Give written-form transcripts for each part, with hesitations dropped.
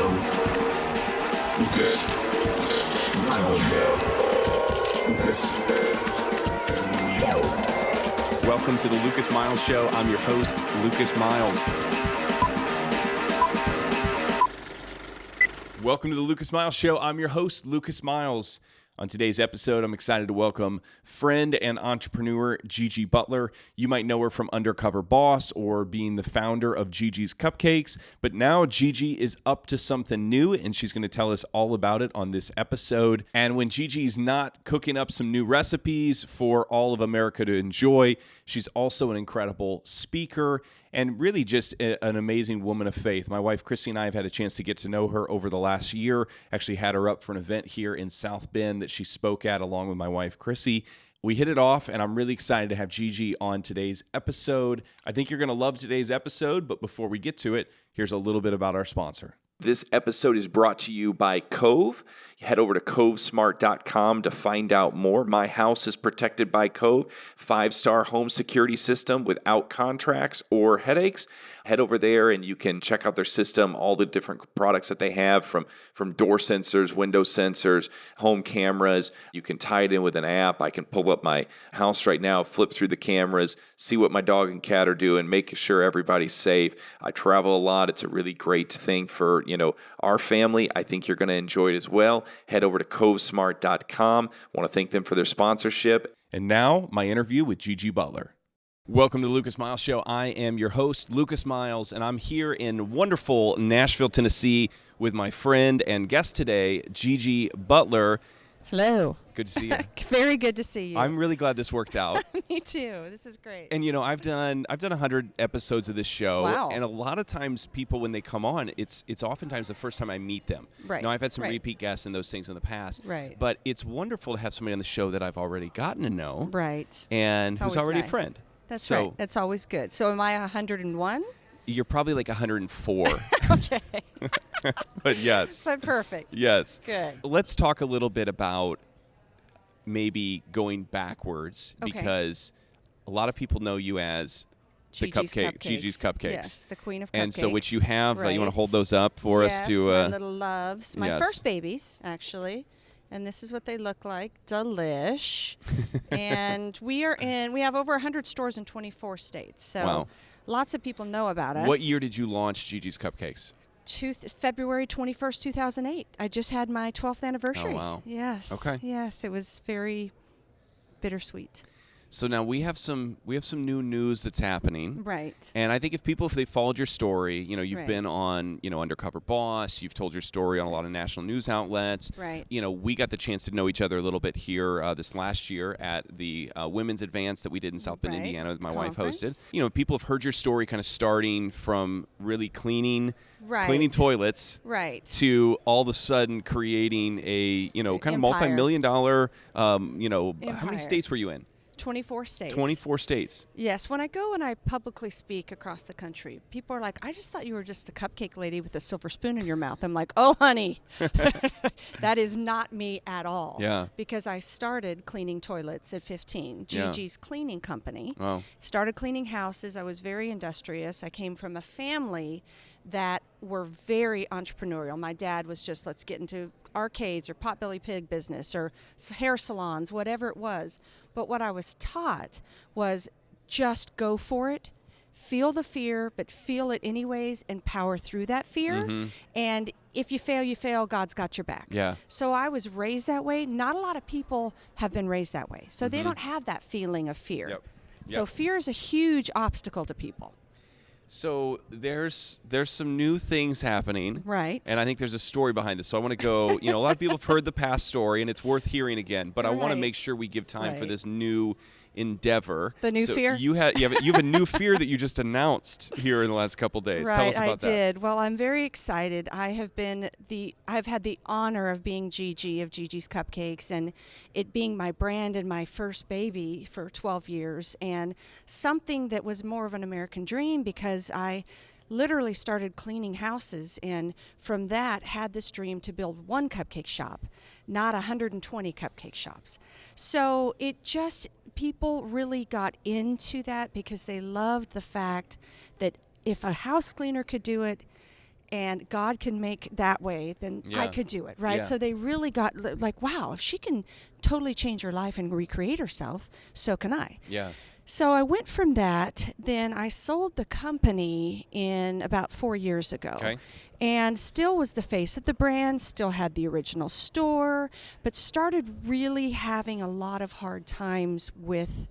Lucas Miles Show. Welcome to the Lucas Miles Show. I'm your host, Lucas Miles. Welcome to the Lucas Miles Show. I'm your host, Lucas Miles. On today's episode, I'm excited to welcome friend and entrepreneur Gigi Butler. You might know her from Undercover Boss or being the founder of Gigi's Cupcakes, but now Gigi is up to something new, and she's going to tell us all about it on this episode. And when Gigi's not cooking up some new recipes for all of America to enjoy, she's also an incredible speaker and really just an amazing woman of faith. My wife, Chrissy, and I have had a chance to get to know her over the last year. Actually had her up for an event here in South Bend that she spoke at along with my wife, Chrissy. We hit it off, and I'm really excited to have Gigi on today's episode. I think you're going to love today's episode, but before we get to it, here's a little bit about our sponsor. This episode is brought to you by Cove. Head over to covesmart.com to find out more. My house is protected by Cove, 5-star home security system without contracts or headaches. Head over there and you can check out their system, all the different products that they have from door sensors, window sensors, home cameras. You can tie it in with an app. I can pull up my house right now, flip through the cameras, see what my dog and cat are doing, make sure everybody's safe. I travel a lot. It's a really great thing for, our family. I think you're going to enjoy it as well. Head over to covesmart.com. I want to thank them for their sponsorship. And now, my interview with Gigi Butler. Welcome to the Lucas Miles Show. I am your host, Lucas Miles, and I'm here in wonderful Nashville, Tennessee with my friend and guest today, Gigi Butler. Hello. Good to see you. Very good to see you. I'm really glad this worked out. Me too. This is great. And I've done 100 episodes of this show. Wow. And a lot of times people, when they come on, it's oftentimes the first time I meet them. Right. I've had some right. repeat guests and those things in the past. Right. But it's wonderful to have somebody on the show that I've already gotten to know. Right. And it's who's already a friend. That's right. That's always good. So am I 101? You're probably like 104. Okay. But yes. But perfect. Yes. Good. Let's talk a little bit about maybe going backwards, Okay. because a lot of people know you as the Gigi's Cupcakes. Yes, the Queen of Cupcakes. And so which you have, right. You want to hold those up for us to... Yes, my little loves. My yes. first babies, actually. And this is what they look like. Delish. And we have over 100 stores in 24 states. So wow. Lots of people know about us. What year did you launch Gigi's Cupcakes? February 21st, 2008. I just had my 12th anniversary. Oh, wow. Yes. Okay. Yes, it was very bittersweet. So now we have some new news that's happening. Right. And I think if they followed your story, you've Right. been on, Undercover Boss, you've told your story on a lot of national news outlets. Right. We got the chance to know each other a little bit here this last year at the Women's Advance that we did in South Bend, Right. Indiana that my Conference. wife hosted. People have heard your story kind of starting from really cleaning toilets, right, to all of a sudden creating a, kind of Empire. multi-million-dollar, how many Empire. states were you in? 24 states. 24 states. Yes. When I go and I publicly speak across the country, people are like, I just thought you were just a cupcake lady with a silver spoon in your mouth. I'm like, oh, honey, that is not me at all. Yeah. Because I started cleaning toilets at 15. Gigi's Cleaning Company. Wow. Started cleaning houses. I was very industrious. I came from a family that were very entrepreneurial. My dad was just, let's get into arcades or potbelly pig business or hair salons, whatever it was. But what I was taught was just go for it, feel the fear, but feel it anyways and power through that fear. Mm-hmm. And if you fail, you fail. God's got your back. Yeah. So I was raised that way. Not a lot of people have been raised that way. So they don't have that feeling of fear. Yep. So Yep. fear is a huge obstacle to people. So there's some new things happening. Right. And I think there's a story behind this. So I want to go, a lot of people have heard the past story and it's worth hearing again, but I want to Right. make sure we give time for Right. this new endeavor. The new fear? You have a new fear that you just announced here in the last couple days. Right, Tell us about I that. did. Well, I'm very excited. I've had the honor of being Gigi of Gigi's Cupcakes, and it being my brand and my first baby for 12 years, and something that was more of an American dream because I literally started cleaning houses, and from that had this dream to build one cupcake shop, not 120 cupcake shops. So it just, people really got into that because they loved the fact that if a house cleaner could do it, and God can make that way, then I Yeah. could do it, right? Yeah. So they really got like, wow, if she can totally change her life and recreate herself, so can I. Yeah. So I went from that, then I sold the company in about 4 years ago. Okay. And still was the face of the brand, still had the original store, but started really having a lot of hard times with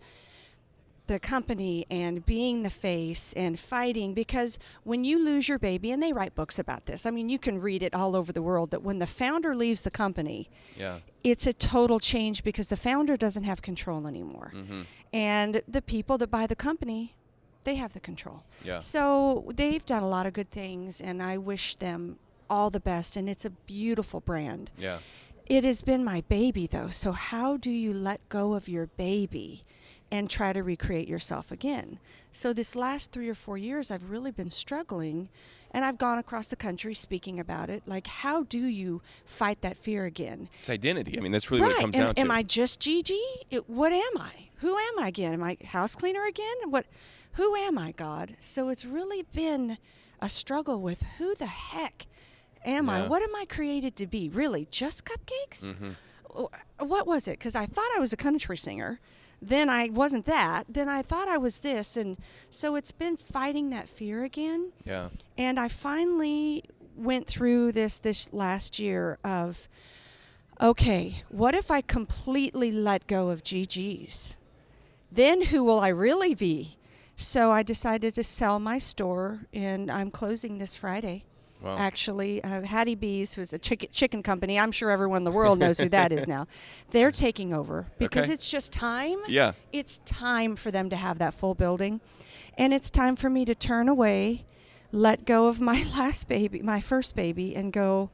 the company and being the face and fighting, because when you lose your baby, and they write books about this, I mean, you can read it all over the world, that when the founder leaves the company, Yeah. it's a total change because the founder doesn't have control anymore. Mm-hmm. And the people that buy the company, they have the control. Yeah. So they've done a lot of good things, and I wish them all the best, and it's a beautiful brand. Yeah. It has been my baby, though, so how do you let go of your baby and try to recreate yourself again? So this last 3 or 4 years, I've really been struggling, and I've gone across the country speaking about it. Like, how do you fight that fear again? It's identity. I mean, that's really what it comes Am, down to. am I just Gigi? What am I? Who am I again? Am I house cleaner again? Who am I, God? So it's really been a struggle with who the heck am I? Yeah. What am I created to be? Really, just cupcakes? Mm-hmm. What was it? Because I thought I was a country singer. Then I wasn't that. Then I thought I was this. And so it's been fighting that fear again. Yeah. And I finally went through this last year of, okay, what if I completely let go of Gigi's? Then who will I really be? So I decided to sell my store, and I'm closing this Friday. Wow. Actually, Hattie B's, who's a chicken company, I'm sure everyone in the world knows who that is now. They're taking over because Okay. it's just time. Yeah. It's time for them to have that full building. And it's time for me to turn away, let go of my last baby, my first baby, and go,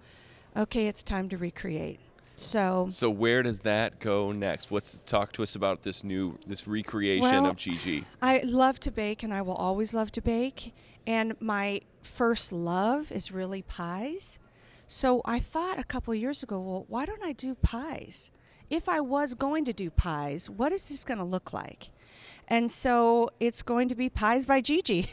okay, it's time to recreate. So where does that go next? Talk to us about this recreation of Gigi. I love to bake, and I will always love to bake. And my first love is really pies. So I thought a couple of years ago, well, why don't I do pies? If I was going to do pies, what is this going to look like? And so it's going to be Pies by Gigi.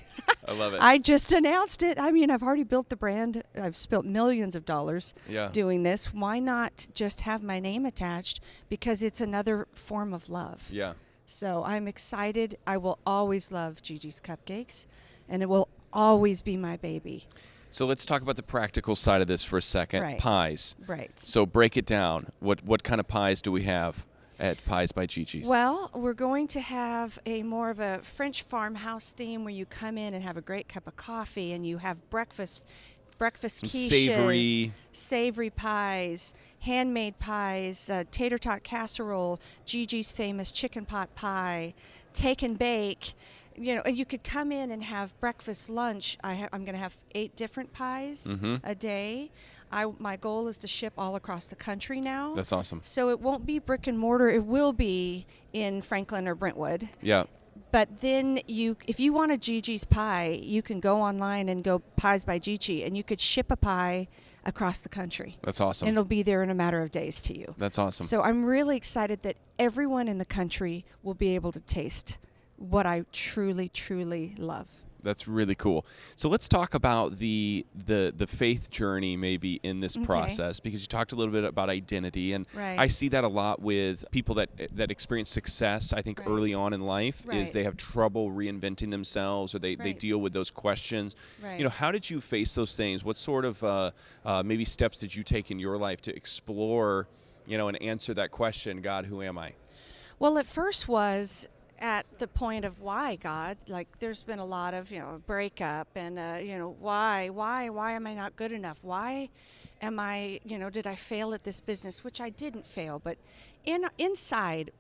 I love it. I just announced it. I mean, I've already built the brand. I've spent millions of dollars Yeah. doing this. Why not just have my name attached? Because it's another form of love. Yeah. So I'm excited. I will always love Gigi's Cupcakes, and it will always be my baby. So let's talk about the practical side of this for a second. Right. Pies. Right. So break it down. What kind of pies do we have at Pies by Gigi's? Well, we're going to have a more of a French farmhouse theme where you come in and have a great cup of coffee, and you have breakfast Some quiches, savory pies, handmade pies, tater tot casserole, Gigi's famous chicken pot pie, take and bake. You know, and you could come in and have breakfast, lunch. I'm going to have 8 different pies a day. My goal is to ship all across the country now. That's awesome. So it won't be brick and mortar. It will be in Franklin or Brentwood. Yeah. But then if you want a Gigi's pie, you can go online and go Pies by Gigi, and you could ship a pie across the country. That's awesome. And it'll be there in a matter of days to you. That's awesome. So I'm really excited that everyone in the country will be able to taste what I truly, truly love. That's really cool. So let's talk about the faith journey maybe in this process, because you talked a little bit about identity, and Right. I see that a lot with people that experience success. I think Right. early on in life is Right. they have trouble reinventing themselves, or they Right. deal with those questions. Right. You know, how did you face those things? What sort of maybe steps did you take in your life to explore, and answer that question, God, who am I? Well, at first was at the point of why, God? Like, there's been a lot of, breakup and, why am I not good enough? Why am I, did I fail at this business? Which I didn't fail, but inside,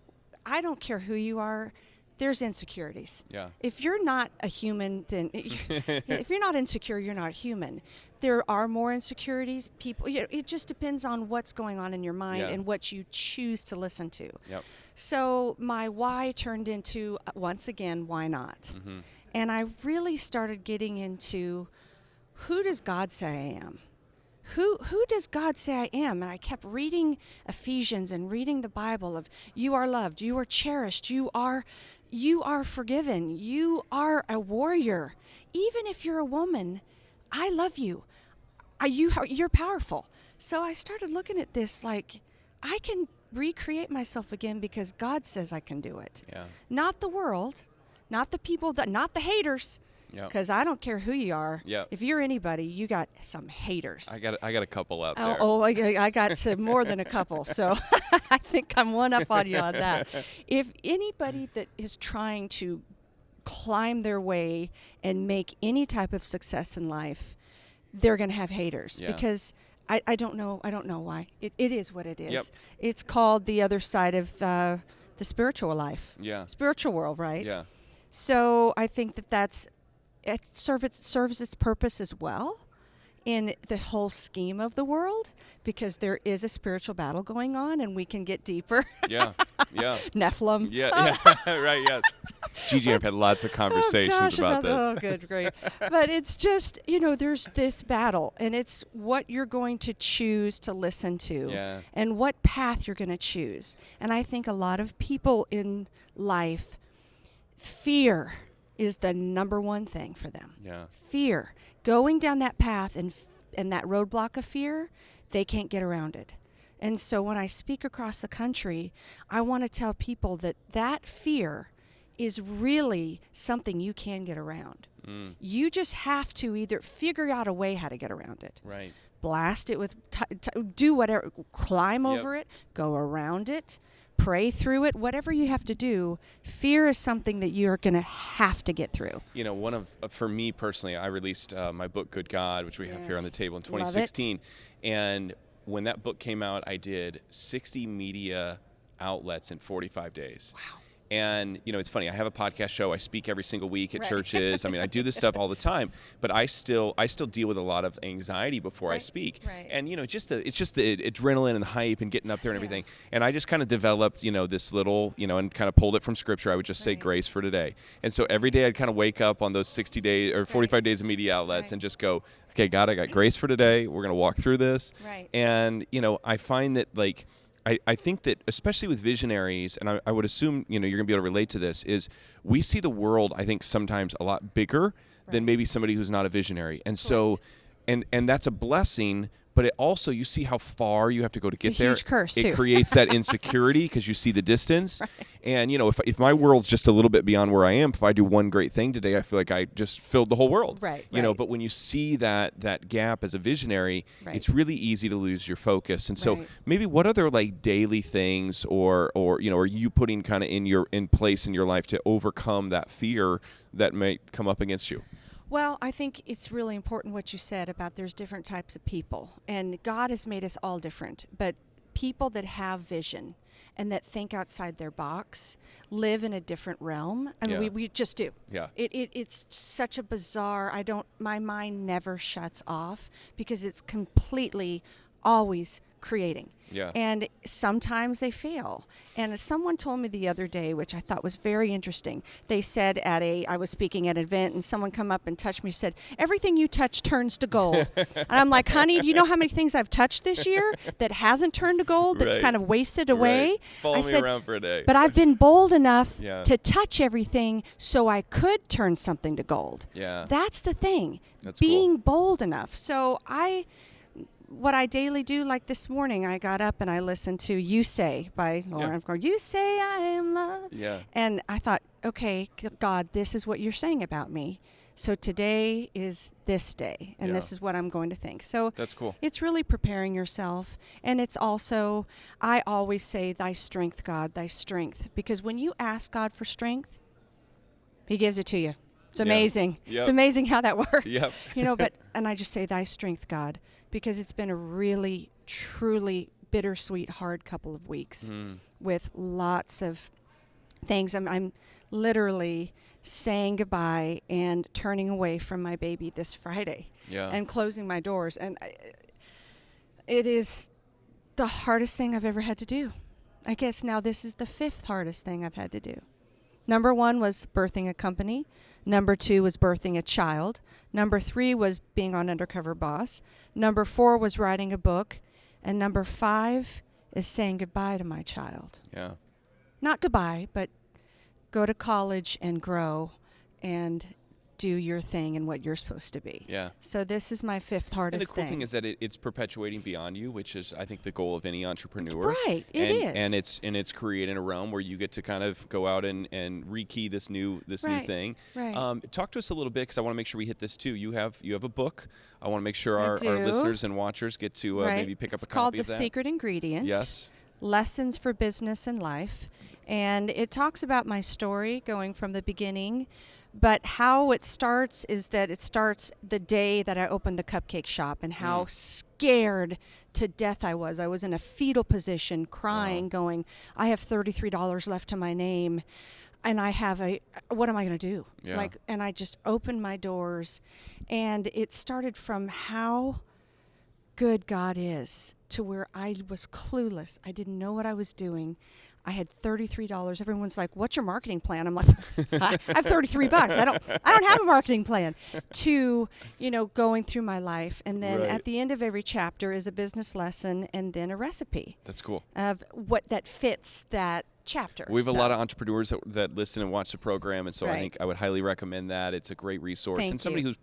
I don't care who you are, there's insecurities. Yeah. If you're not a human, then if you're not insecure, you're not human. There are more insecurities. People, it just depends on what's going on in your mind Yeah. and what you choose to listen to. Yep. So my why turned into, once again, why not? Mm-hmm. And I really started getting into, who does God say I am? Who does God say I am? And I kept reading Ephesians and reading the Bible of, you are loved, you are cherished, you are forgiven, you are a warrior. Even if you're a woman, I love you. you're powerful. So I started looking at this like, I can recreate myself again because God says I can do it. Yeah. Not the world, not the people not the haters. Yeah. Because I don't care who you are. Yeah. If you're anybody, you got some haters. I got a couple out there. I got some more than a couple. So I think I'm one up on you on that. If anybody that is trying to climb their way and make any type of success in life, they're going to have haters. Yeah. Because I don't know why. It is what it is. Yep. It's called the other side of the spiritual life. Yeah. Spiritual world, right? Yeah. So I think it serves its purpose as well in the whole scheme of the world, because there is a spiritual battle going on, and we can get deeper. Yeah. Yeah. Nephilim. Yeah. Right. Yes. Gigi and I've had lots of conversations about this. Oh, good, great. But it's just, there's this battle, and it's what you're going to choose to listen to, Yeah. and what path you're going to choose. And I think a lot of people in life, fear is the number one thing for them. Yeah. Fear. Going down that path and that roadblock of fear, they can't get around it. And so when I speak across the country, I want to tell people that fear is really something you can get around. You just have to either figure out a way how to get around it. Right. Blast it with, do whatever, climb over it, go around it, pray through it, whatever you have to do. Fear is something that you're going to have to get through. For me personally, I released my book, Good God, which we have here on the table in Love it. 2016. And when that book came out, I did 60 media outlets in 45 days. Wow. And, it's funny. I have a podcast show. I speak every single week at churches. I mean, I do this stuff all the time, but I still deal with a lot of anxiety before I speak. Right. And, it's just the adrenaline and the hype and getting up there and everything. And I just kind of developed, this little, and kind of pulled it from scripture. I would just say grace for today. And so every day I'd kind of wake up on those 60 days or 45 days of media outlets and just go, okay, God, I got grace for today. We're going to walk through this. Right. And, I find that I think that especially with visionaries, and I would assume, you're going to be able to relate to this, is we see the world, I think, sometimes a lot bigger than maybe somebody who's not a visionary. And so, and that's a blessing, but it also, you see how far you have to go to get there. It's a huge curse, it too. creates that insecurity because you see the distance. Right. And, if my world's just a little bit beyond where I am, if I do one great thing today, I feel like I just filled the whole world. Right. But when you see that gap as a visionary, it's really easy to lose your focus. And so maybe what other daily things or are you putting kind of in place in your life to overcome that fear that might come up against you? Well, I think it's really important what you said about there's different types of people, and God has made us all different, but people that have vision and that think outside their box live in a different realm. I mean, we just do. Yeah. It's such a bizarre, my mind never shuts off because it's completely always creating. Yeah. And sometimes they fail. And someone told me the other day, which I thought was very interesting. They said I was speaking at an event, and someone come up and touched me, said, everything you touch turns to gold. And I'm like, honey, do you know how many things I've touched this year that hasn't turned to gold, that's kind of wasted away? Right. Follow me around for a day. But I've been bold enough to touch everything so I could turn something to gold. Yeah. That's the thing. That's being cool. bold enough. So what I daily do, like this morning, I got up and I listened to You Say by Lauren. I'm going, you say I am loved. Yeah. And I thought, okay, God, this is what you're saying about me. So today is this day, and this is what I'm going to think. So that's cool. It's really preparing yourself. And it's also, I always say, thy strength, God, thy strength. Because when you ask God for strength, he gives it to you. It's amazing. Yep. It's amazing how that works. Yep. And I just say, thy strength, God, because it's been a really, truly bittersweet, hard couple of weeks with lots of things. I'm literally saying goodbye and turning away from my baby this Friday and closing my doors. And it is the hardest thing I've ever had to do. I guess now this is the 5th hardest thing I've had to do. Number 1 was birthing a company. Number 2 was birthing a child. Number 3 was being on Undercover Boss. Number 4 was writing a book. And number 5 is saying goodbye to my child. Yeah. Not goodbye, but go to college and grow and do your thing and what you're supposed to be. Yeah. So this is my fifth hardest And the cool thing. thing is that it's perpetuating beyond you, which is, I think, the goal of any entrepreneur. Right, it is. And it's creating a realm where you get to kind of go out and rekey this new thing. Right. Talk to us a little bit, because I want to make sure we hit this too. You have a book. I want to make sure our do. listeners and watchers get to maybe pick up a copy of that. It's called The Secret Ingredient. Yes. Lessons for Business and Life. And it talks about my story going from the beginning. But how it starts is that it starts the day that I opened the cupcake shop, and how scared to death I was. I was in a fetal position, crying, going, I have $33 left to my name, and I have what am I going to do? Yeah. And I just opened my doors, and it started from how good God is to where I was clueless. I didn't know what I was doing. I had $33. Everyone's like, "What's your marketing plan?" I'm like, "I have $33. I don't have a marketing plan." To, going through my life, and then Right. at the end of every chapter is a business lesson, and then a recipe That's cool. of what that fits that chapter. We have a lot of entrepreneurs that listen and watch the program, and so I Right. think I would highly recommend that. It's a great resource. Thank and somebody you.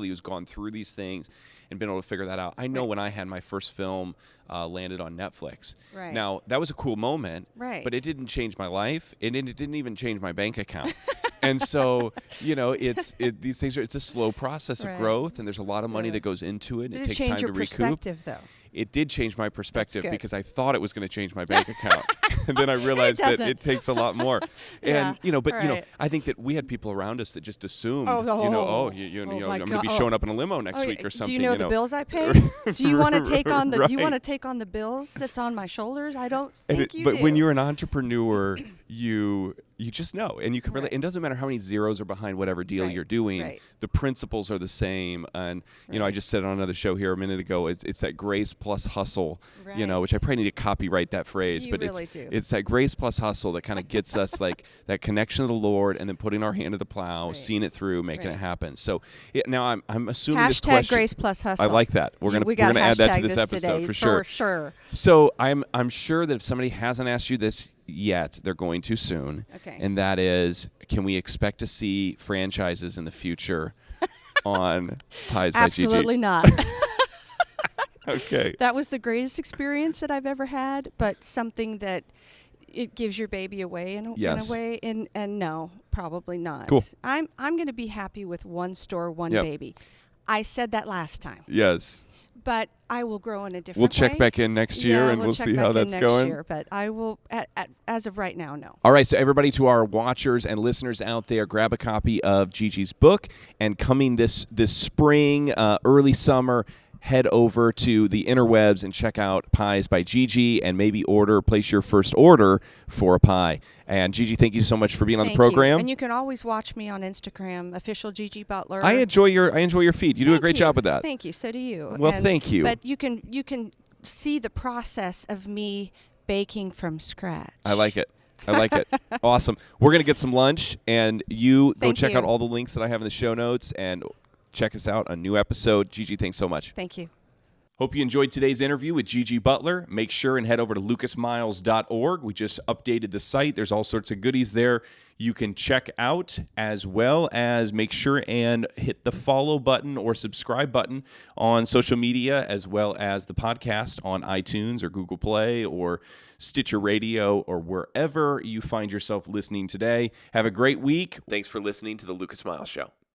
who's gone through these things and been able to figure that out. I know Right. when I had my first film landed on Netflix. Right. Now, that was a cool moment, Right. but it didn't change my life, and it didn't even change my bank account. And so, these things it's a slow process of Right. growth, and there's a lot of money Really. that goes into it. Did it it takes change time your to recoup. perspective, though? It did change my perspective good. because I thought it was going to change my bank account. And then I realized that doesn't. it takes a lot more. And, Yeah, but, right. I think that we had people around us that just assumed, Oh, I'm going my to be God. showing up in a limo next Oh, week or something. Do you know the bills I pay? Do you want to take on the? Do you want to take on the bills that's on my shoulders? I don't think you But do. when you're an entrepreneur, you just know, and you can really. Right. It doesn't matter how many zeros are behind whatever deal Right, you're doing. right. The principles are the same. And I Right. just said on another show here a minute ago, it's that grace plus hustle. Right. Which I probably need to copyright that phrase. You but really it's do. it's that grace plus hustle that kind of gets us like that connection to the Lord, and then putting our hand to the plow, Right. seeing it through, making Right. it happen. So now I'm assuming this Hashtag question. grace plus hustle. I like that. We're We gonna gotta add that to hashtag this episode today, for sure. For sure. So I'm sure that if somebody hasn't asked you this yet, they're going to soon. Okay. And that is, can we expect to see franchises in the future on Pies by Gigi? Absolutely not. Okay. That was the greatest experience that I've ever had, but something that it gives your baby away in a Yes. way, and no, probably not. Cool. I'm going to be happy with one store, one Yep. baby. I said that last time, Yes. but I will grow in a different We'll check way. back in next year, Yeah, and we'll check see back how in that's next going. Year, but I will, as of right now, no. All right, so everybody, to our watchers and listeners out there, grab a copy of Gigi's book, and coming this spring, early summer, head over to the interwebs and check out Pies by Gigi, and maybe place your first order for a pie. And Gigi, thank you so much for being on the Thank program. you. And you can always watch me on Instagram, official Gigi Butler. I enjoy your feed. You do a Thank great you. job with that. Thank you. So do you. Well, thank you. But you can see the process of me baking from scratch. I like it. Awesome. We're going to get some lunch, and you go Thank check you. out all the links that I have in the show notes, and check us out, a new episode. Gigi, thanks so much. Thank you. Hope you enjoyed today's interview with Gigi Butler. Make sure and head over to lucasmiles.org. We just updated the site. There's all sorts of goodies there you can check out, as well as make sure and hit the follow button or subscribe button on social media, as well as the podcast on iTunes or Google Play or Stitcher Radio or wherever you find yourself listening today. Have a great week. Thanks for listening to The Lucas Miles Show.